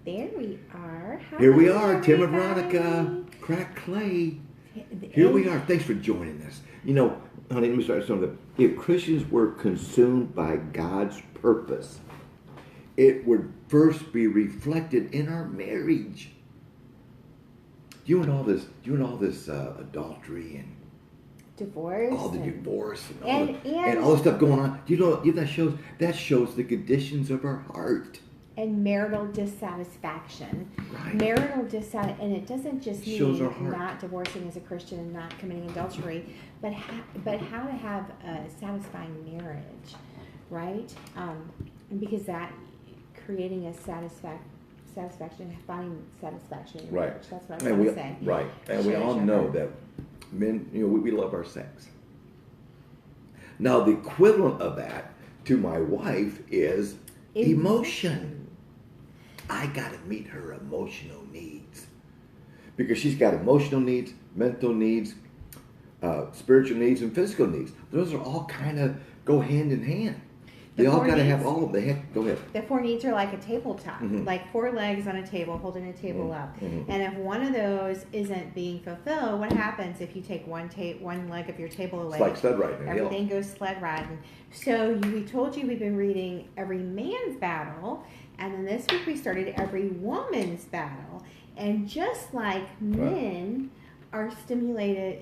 There we are. Hi, Here we are, Tim and everybody. Veronica, Crack Clay. Here we are. Thanks for joining us. You know, honey, let me start something. If Christians were consumed by God's purpose, it would first be reflected in our marriage. You and all this adultery and Divorce. all the and- divorce and all the stuff going on. You know that shows the conditions of our heart. and marital dissatisfaction. Right. Marital dissatisfaction, and it doesn't just Shows mean our heart. not divorcing as a Christian and not committing adultery, but how to have a satisfying marriage, right? And because that creating a satisfaction, finding satisfaction in your Right. marriage. That's what I want to say. Right. And we all know that men, we love our sex. Now, the equivalent of that to my wife is emotion. I got to meet her emotional needs. Because she's got emotional needs, mental needs, spiritual needs, and physical needs. Those are all kind of go hand in hand. They all got to have all of them. Go ahead. The four needs are like a tabletop, Mhm. like four legs on a table, holding a table up. Mhm. And if one of those isn't being fulfilled, what happens if you take one leg of your table away? It's like sled riding. Everything goes sled riding. So we told you we've been reading Every Man's Battle, and then this week we started Every Woman's Battle. And just like men are stimulated,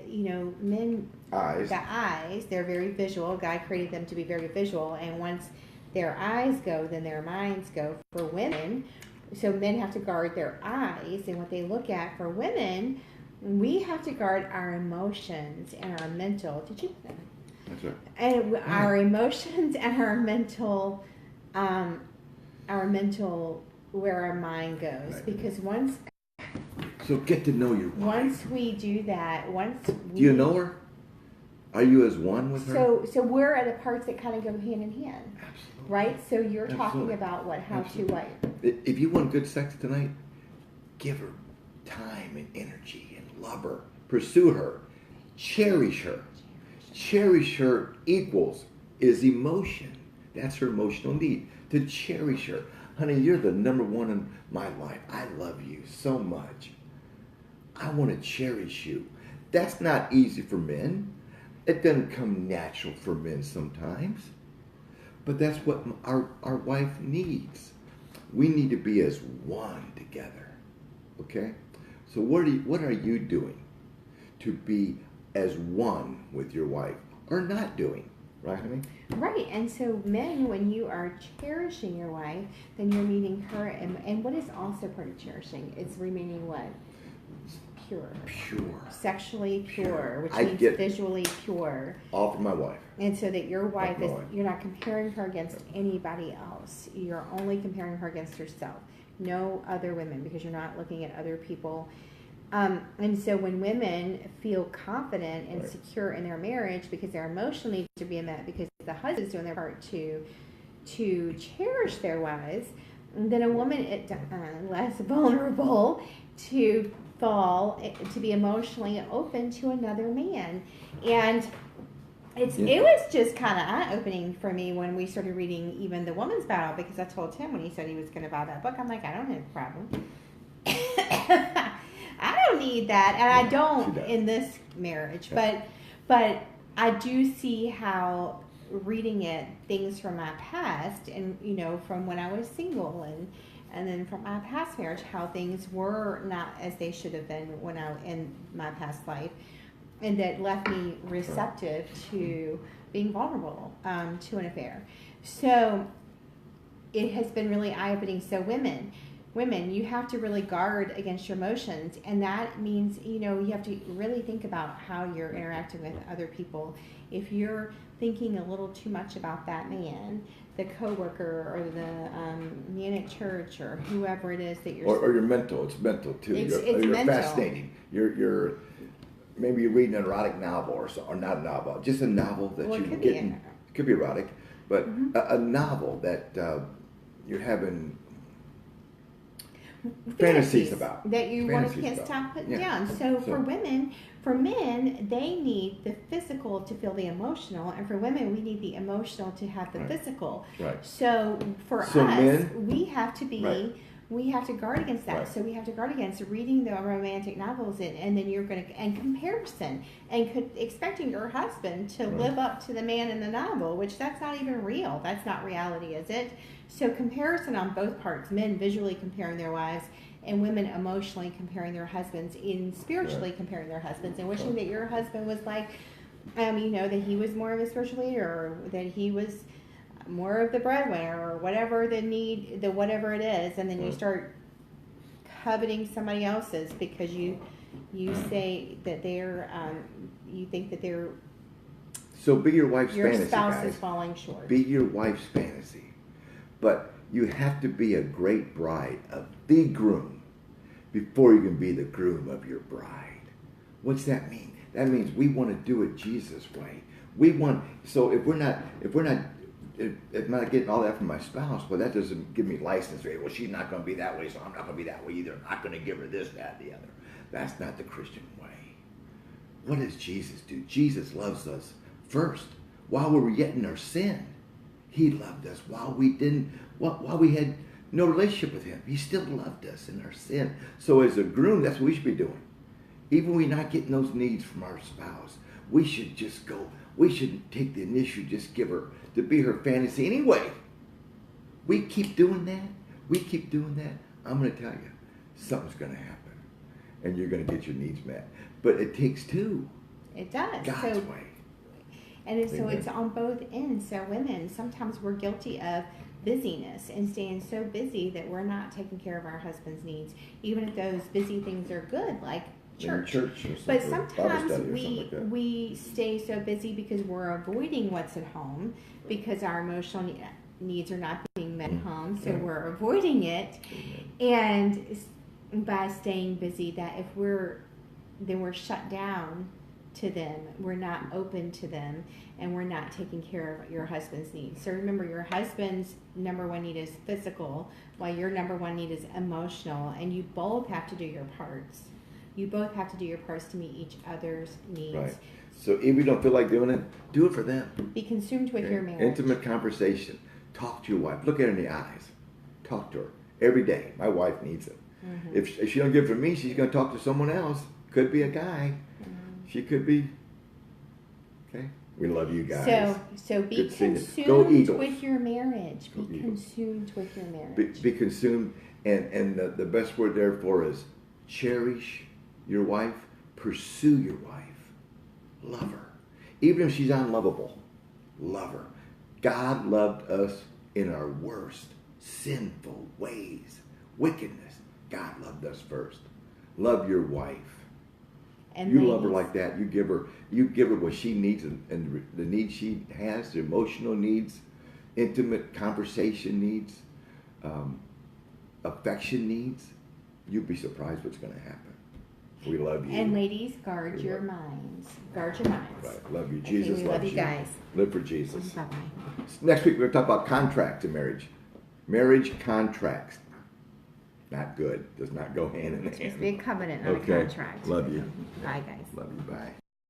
men, Eyes. the eyes, they're very visual. God created them to be very visual, and once their eyes go, then their minds go. For women, so men have to guard their eyes and what they look at. For women, we have to guard our emotions and our mental. Did you know that? That's right. And our emotions and our mental, where our mind goes. Right. Because once So get to know your wife. we do that, Do you know her? Are you as one with her? So we're at the parts that kind of go hand in hand, Absolutely. right? So you're talking Absolutely. about how Absolutely. to what? If you want good sex tonight, give her time and energy and love her. Pursue her. Cherish her. Cherish her equals is emotion. That's her emotional need. To cherish her. Honey, you're the number one in my life. I love you so much. I want to cherish you. That's not easy for men. It doesn't come natural for men sometimes. But that's what our wife needs. We need to be as one together. Okay? So what are you doing to be as one with your wife? Or not doing? Right, honey? Right. And so men, when you are cherishing your wife, then you're meeting her. And what is also part of cherishing? It's remaining what? Pure. Pure. Sexually pure, which I means get- visually pure. All for my wife. And so that your wife my is, wife. you're not comparing her against anybody else. You're only comparing her against yourself. No other women, because you're not looking at other people. And so when women feel confident and Right. secure in their marriage because their emotional needs are being met, because the husband's doing their part to cherish their wives, then a woman is less vulnerable to to be emotionally open to another man. And it was just kind of eye-opening for me when we started reading even The Woman's Battle, because I told Tim when he said he was going to buy that book, I'm like, I don't have a problem. I don't need that, and I don't in this marriage. But I do see how reading it, things from my past, and from when I was single, and then from my past marriage, how things were not as they should have been when in my past life, and that left me receptive to being vulnerable to an affair. So it has been really eye-opening. So women, you have to really guard against your emotions, and that means you have to really think about how you're interacting with other people. If you're thinking a little too much about that man, the coworker, or the man at church, or whoever it is that you're, or you're mental. It's mental too. It's you're mental. fascinating. You're maybe you're reading an erotic novel or not a novel, just a novel that Well, it you could get. be It could be erotic, but Mhm. a novel that you're having fantasies about. that you Fantasies can't about. stop putting Yeah. down. So for men, they need the physical to feel the emotional, and for women, we need the emotional to have the Right. physical. Right. So for So us, men- we have to be Right. we have to guard against that. Right. So we have to guard against reading the romantic novels, and then you're going to, and comparison, and expecting your husband to Right. live up to the man in the novel, which that's not even real. That's not reality, is it? So comparison on both parts, men visually comparing their wives, and women emotionally comparing their husbands, and spiritually Right. comparing their husbands, and wishing Right. that your husband was like, that he was more of a spiritual leader, or that he was more of the breadwinner, or whatever whatever it is, and then you Right. start coveting somebody else's because you say that they're you think that So be your wife's your fantasy, spouse guys. is falling short. Be your wife's fantasy. But you have to be a great bride of the groom before you can be the groom of your bride. What's that mean? That means we want to do it Jesus' way. So if I'm not getting all that from my spouse, well, that doesn't give me license. Well, she's not going to be that way, so I'm not going to be that way either. I'm not going to give her this, that, the other. That's not the Christian way. What does Jesus do? Jesus loves us first. While we were yet in our sin, he loved us. While we had no relationship with him, he still loved us in our sin. So as a groom, that's what we should be doing. Even when we're not getting those needs from our spouse, we should just go. We shouldn't take the initiative, just give her to be her fantasy anyway. We keep doing that. I'm going to tell you, something's going to happen, and you're going to get your needs met. But it takes two. It does. God's way. And so Amen. it's on both ends. So women, sometimes we're guilty of busyness and staying so busy that we're not taking care of our husband's needs, even if those busy things are good, like church. Or But something, Bible sometimes study or something like that. we stay so busy because we're avoiding what's at home, because our emotional needs are not being met at home, so Yeah. we're avoiding it. Amen. And by staying busy, that if we're shut down to them, we're not open to them, and we're not taking care of your husband's needs. So remember, your husband's number one need is physical, while your number one need is emotional, and you both have to do your parts. You both have to do your parts to meet each other's needs. Right. So if you don't feel like doing it, do it for them. Be consumed with Okay? your marriage. Intimate conversation. Talk to your wife. Look at her in the eyes. Talk to her every day. My wife needs it. Mm-hmm. If she don't give it from me, she's going to talk to someone else. Could be a guy. Mm-hmm. She could be. Okay. We love you guys. So be Good seeing you. Go consumed Eagles. with your marriage. Go Be Eagles. consumed with your marriage. Be consumed, and the best word therefore is cherish your wife, pursue your wife, love her. Even if she's unlovable, love her. God loved us in our worst, sinful ways, wickedness. God loved us first. Love your wife. And You love her ladies, like that. You give her what she needs, and the needs she has, the emotional needs, intimate conversation needs, affection needs. You'd be surprised what's going to happen. We love you. And ladies, guard We your love- minds. Guard your minds. Right. Love you. Okay, Jesus we loves love you guys. Live for Jesus. Bye bye. Next week we're going to talk about contracts in marriage. Marriage contracts. Not good. Does not go hand in It's supposed to be a hand. covenant, not Okay. a contract. Love you. Bye, guys. Love you. Bye.